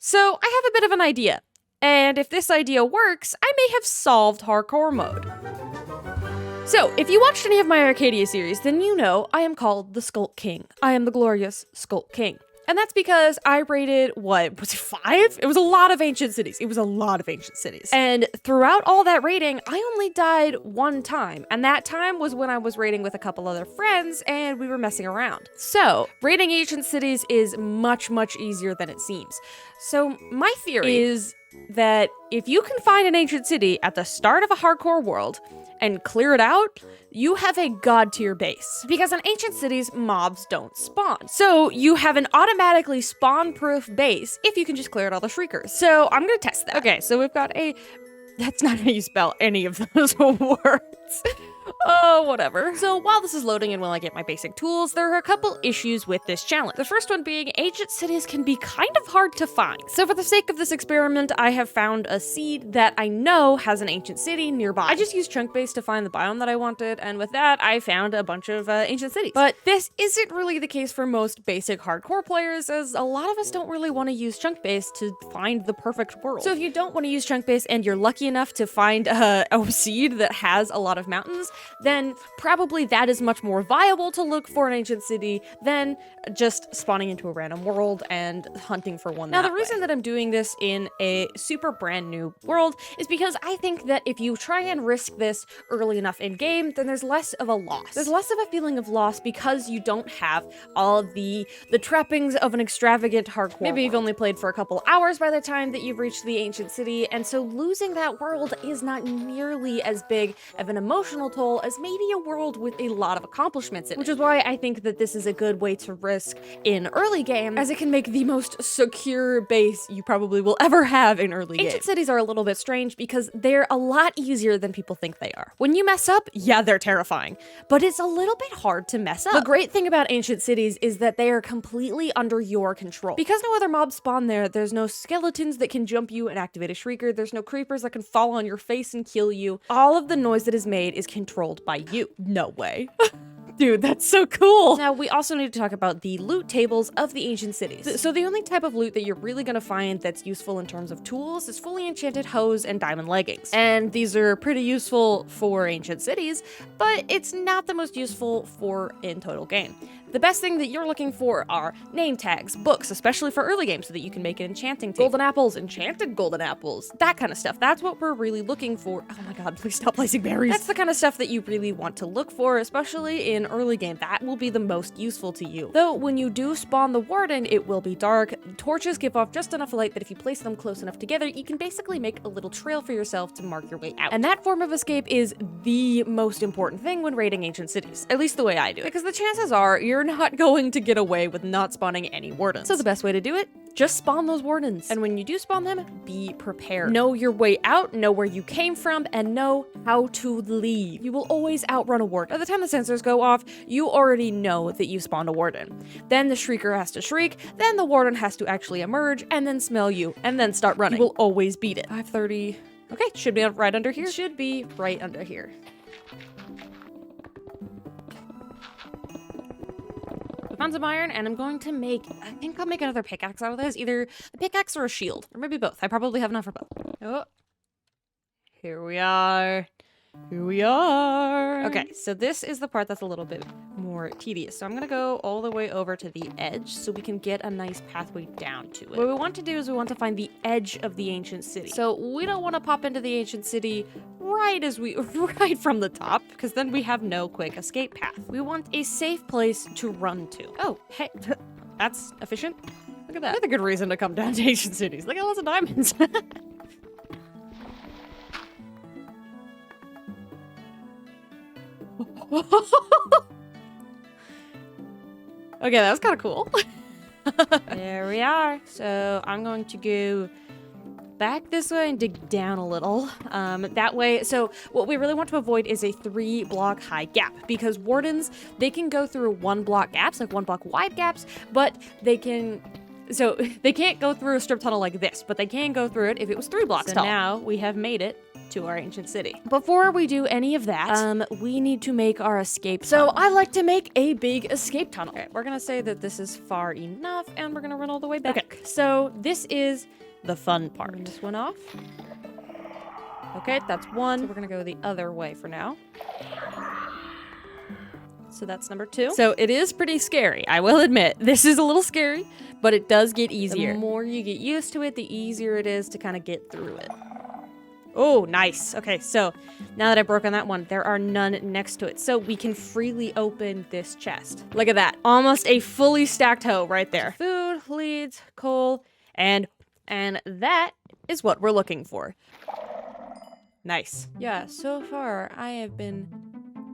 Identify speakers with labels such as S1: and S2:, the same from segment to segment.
S1: So I have a bit of an idea. And if this idea works, I may have solved hardcore mode. So, if you watched any of my Arcadia series, then you know I am called the Skulk King. I am the glorious Skulk King. And that's because I raided, what, was it 5? It was a lot of ancient cities. And throughout all that raiding, I only died 1 time. And that time was when I was raiding with a couple other friends and we were messing around. So, raiding ancient cities is much, much easier than it seems. So, my theory is that if you can find an ancient city at the start of a hardcore world and clear it out, you have a god tier base. Because in ancient cities, mobs don't spawn. So you have an automatically spawn-proof base if you can just clear out all the shriekers. So I'm gonna test that. Okay, so we've got a... That's not how you spell any of those words. Oh, whatever. So while this is loading and while I get my basic tools, there are a couple issues with this challenge. The first one being ancient cities can be kind of hard to find. So for the sake of this experiment, I have found a seed that I know has an ancient city nearby. I just used chunk base to find the biome that I wanted, and with that, I found a bunch of ancient cities. But this isn't really the case for most basic hardcore players, as a lot of us don't really want to use chunk base to find the perfect world. So if you don't want to use chunk base and you're lucky enough to find a seed that has a lot of mountains, then probably that is much more viable to look for an ancient city than just spawning into a random world and hunting for one. Now, the reason that I'm doing this in a super brand new world is because I think that if you try and risk this early enough in game, then there's less of a loss. There's less of a feeling of loss because you don't have all of the trappings of an extravagant hardcore. Maybe you've only played for a couple hours by the time that you've reached the ancient city, and so losing that world is not nearly as big of an emotional toll as maybe a world with a lot of accomplishments in it. Which is why I think that this is a good way to risk in early game, as it can make the most secure base you probably will ever have in early game. Ancient cities are a little bit strange because they're a lot easier than people think they are. When you mess up, yeah, they're terrifying, but it's a little bit hard to mess up. The great thing about ancient cities is that they are completely under your control. Because no other mobs spawn there, there's no skeletons that can jump you and activate a shrieker, there's no creepers that can fall on your face and kill you. All of the noise that is made is controlled by you. No way. Dude, that's so cool. Now, we also need to talk about the loot tables of the ancient cities. So the only type of loot that you're really gonna find that's useful in terms of tools is fully enchanted hose and diamond leggings. And these are pretty useful for ancient cities, but it's not the most useful for in total game. The best thing that you're looking for are name tags, books, especially for early game so that you can make an enchanting table. Golden apples, enchanted golden apples, that kind of stuff. That's what we're really looking for. Oh my god, please stop placing berries. That's the kind of stuff that you really want to look for, especially in early game. That will be the most useful to you. Though, when you do spawn the warden, it will be dark. Torches give off just enough light that if you place them close enough together, you can basically make a little trail for yourself to mark your way out. And that form of escape is the most important thing when raiding ancient cities. At least the way I do it. Because the chances are, you're not going to get away with not spawning any wardens. So the best way to do it, just spawn those wardens. And when you do spawn them, be prepared. Know your way out, know where you came from, and know how to leave. You will always outrun a warden. By the time the sensors go off, you already know that you spawned a warden. Then the shrieker has to shriek, then the warden has to actually emerge, and then smell you, and then start running. You will always beat it. 530. Okay, should be right under here. Should be right under here. Found some iron, and I'm going to make, I think I'll make another pickaxe out of this, either a pickaxe or a shield, or maybe both. I probably have enough for both. Oh, here we are. Here we are. Okay, so this is the part that's a little bit more tedious. So I'm gonna go all the way over to the edge so we can get a nice pathway down to it. What we want to do is we want to find the edge of the ancient city. So we don't want to pop into the ancient city right from the top, because then we have no quick escape path. We want a safe place to run to. Oh, hey, that's efficient. Look at that. That's a good reason to come down to ancient cities. Look at lots of diamonds. Okay, that was kind of cool. There we are. So I'm going to go back this way and dig down a little. That way, so what we really want to avoid is a 3-block high gap, because wardens, they can go through 1-block gaps, like 1-block wide gaps, but they can... So they can't go through a strip tunnel like this, but they can go through it if it was 3 blocks tall. Now we have made it to our ancient city. Before we do any of that, we need to make our escape tunnel. So I like to make a big escape tunnel. Okay, we're gonna say that this is far enough, and we're gonna run all the way back. Okay, so this is the fun part. This one off. Okay, that's one. So we're gonna go the other way for now. So that's number 2. So it is pretty scary, I will admit. This is a little scary, but it does get easier. The more you get used to it, the easier it is to kind of get through it. Oh, nice. Okay, so now that I've broken that one, there are none next to it. So we can freely open this chest. Look at that. Almost a fully stacked hoe right there. Food, leads, coal, and that is what we're looking for. Nice. Yeah, so far I have been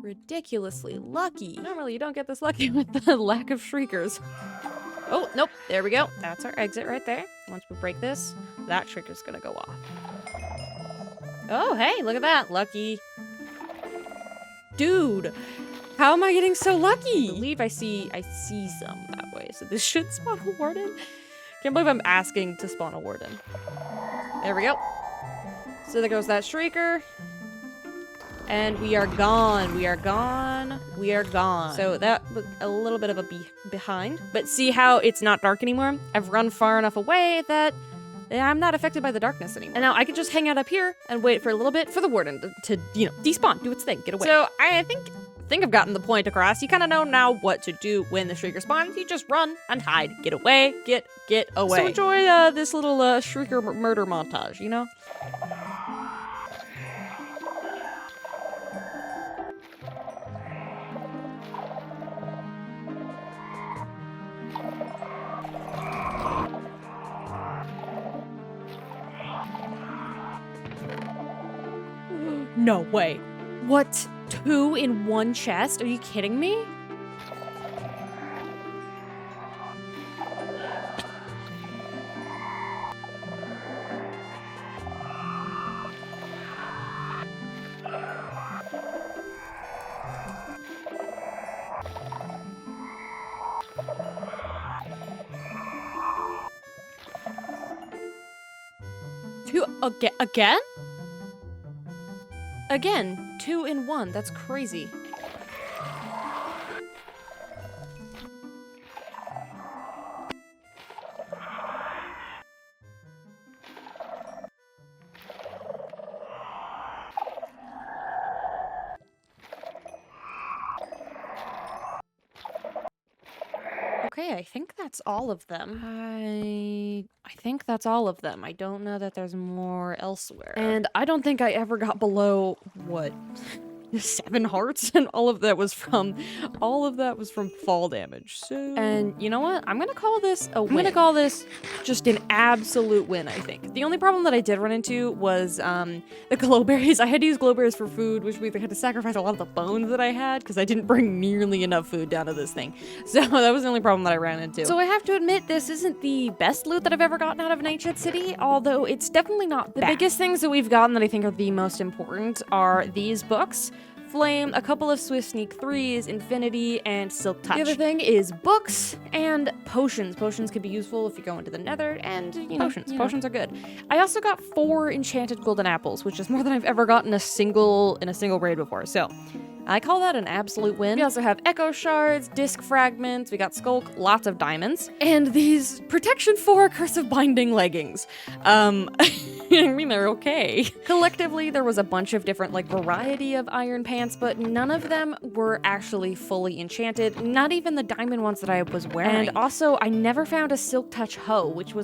S1: ridiculously lucky. Normally you don't get this lucky with the lack of shriekers. Oh, nope. There we go. That's our exit right there. Once we break this, that shrieker's gonna go off. Oh, hey, look at that. Lucky. Dude, how am I getting so lucky? I believe I see some that way. So this should spawn a warden. Can't believe I'm asking to spawn a warden. There we go. So there goes that shrieker. And we are gone. We are gone. We are gone. So that was a little bit of a behind. But see how it's not dark anymore? I've run far enough away that I'm not affected by the darkness anymore. And now I can just hang out up here and wait for a little bit for the warden to despawn, do its thing, get away. So I think I've gotten the point across. You kind of know now what to do when the shrieker spawns. You just run and hide. Get away. Get away. So enjoy this little shrieker murder montage, you know? No way. What? 2 in one chest? Are you kidding me? Again? Again, 2 in 1. That's crazy. Okay, I think that's all of them. I think that's all of them. I don't know that there's more elsewhere. And I don't think I ever got below, what, 7 hearts? And all of that was from fall damage. So, and you know what? I'm gonna call this a win. I'm gonna call this just an absolute win, I think. The only problem that I did run into was the glowberries. I had to use glowberries for food, which means I had to sacrifice a lot of the bones that I had because I didn't bring nearly enough food down to this thing. So that was the only problem that I ran into. So I have to admit, this isn't the best loot that I've ever gotten out of an ancient city, although it's definitely not bad. The biggest things that we've gotten that I think are the most important are these books, Flame, a couple of Swift Sneak 3s, Infinity, and Silk Touch. The other thing is books and potions. Potions can be useful if you go into the nether, and, potions are good. I also got 4 enchanted golden apples, which is more than I've ever gotten in a single raid before, so I call that an absolute win. We also have echo shards, disc fragments, we got skulk, lots of diamonds, and these protection 4 cursive binding leggings. I mean, they're okay. Collectively, there was a bunch of different, variety of iron pants, but none of them were actually fully enchanted, not even the diamond ones that I was wearing. And also, I never found a Silk Touch hoe, which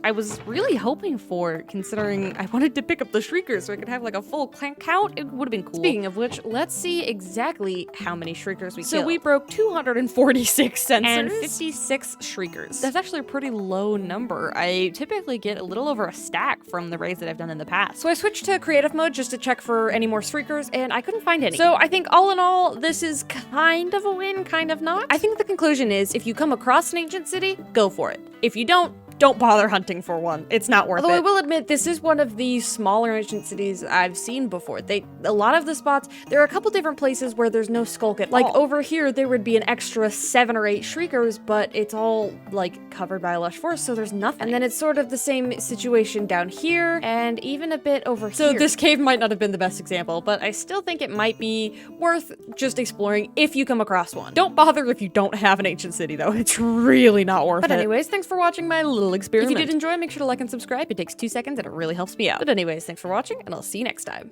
S1: I was really hoping for, considering I wanted to pick up the Shriekers so I could have, a full clank count. It would have been cool. Speaking of which, let's see exactly how many Shriekers we killed. So we broke 246 sensors and 56 Shriekers. That's actually a pretty low number. I typically get a little over a stack from the raids that I've done in the past. So I switched to creative mode just to check for any more Shriekers, and I couldn't find any. So I think all in all, this is kind of a win, kind of not. I think the conclusion is, if you come across an ancient city, go for it. If you don't don't bother hunting for one. It's not worth it.
S2: Although I will admit, this is one of the smaller ancient cities I've seen before. A lot of the spots, there are a couple different places where there's no skulk at all. Like over here, there would be an extra 7 or 8 shriekers, but it's all like covered by a lush forest, so there's nothing. And then it's sort of the same situation down here, and even a bit over here.
S1: So this cave might not have been the best example, but I still think it might be worth just exploring if you come across one. Don't bother if you don't have an ancient city, though. It's really not worth it.
S2: But anyways, thanks for watching my little experiment.
S1: If you did enjoy, make sure to like and subscribe. It takes 2 seconds and it really helps me out. But anyways, thanks for watching, and I'll see you next time.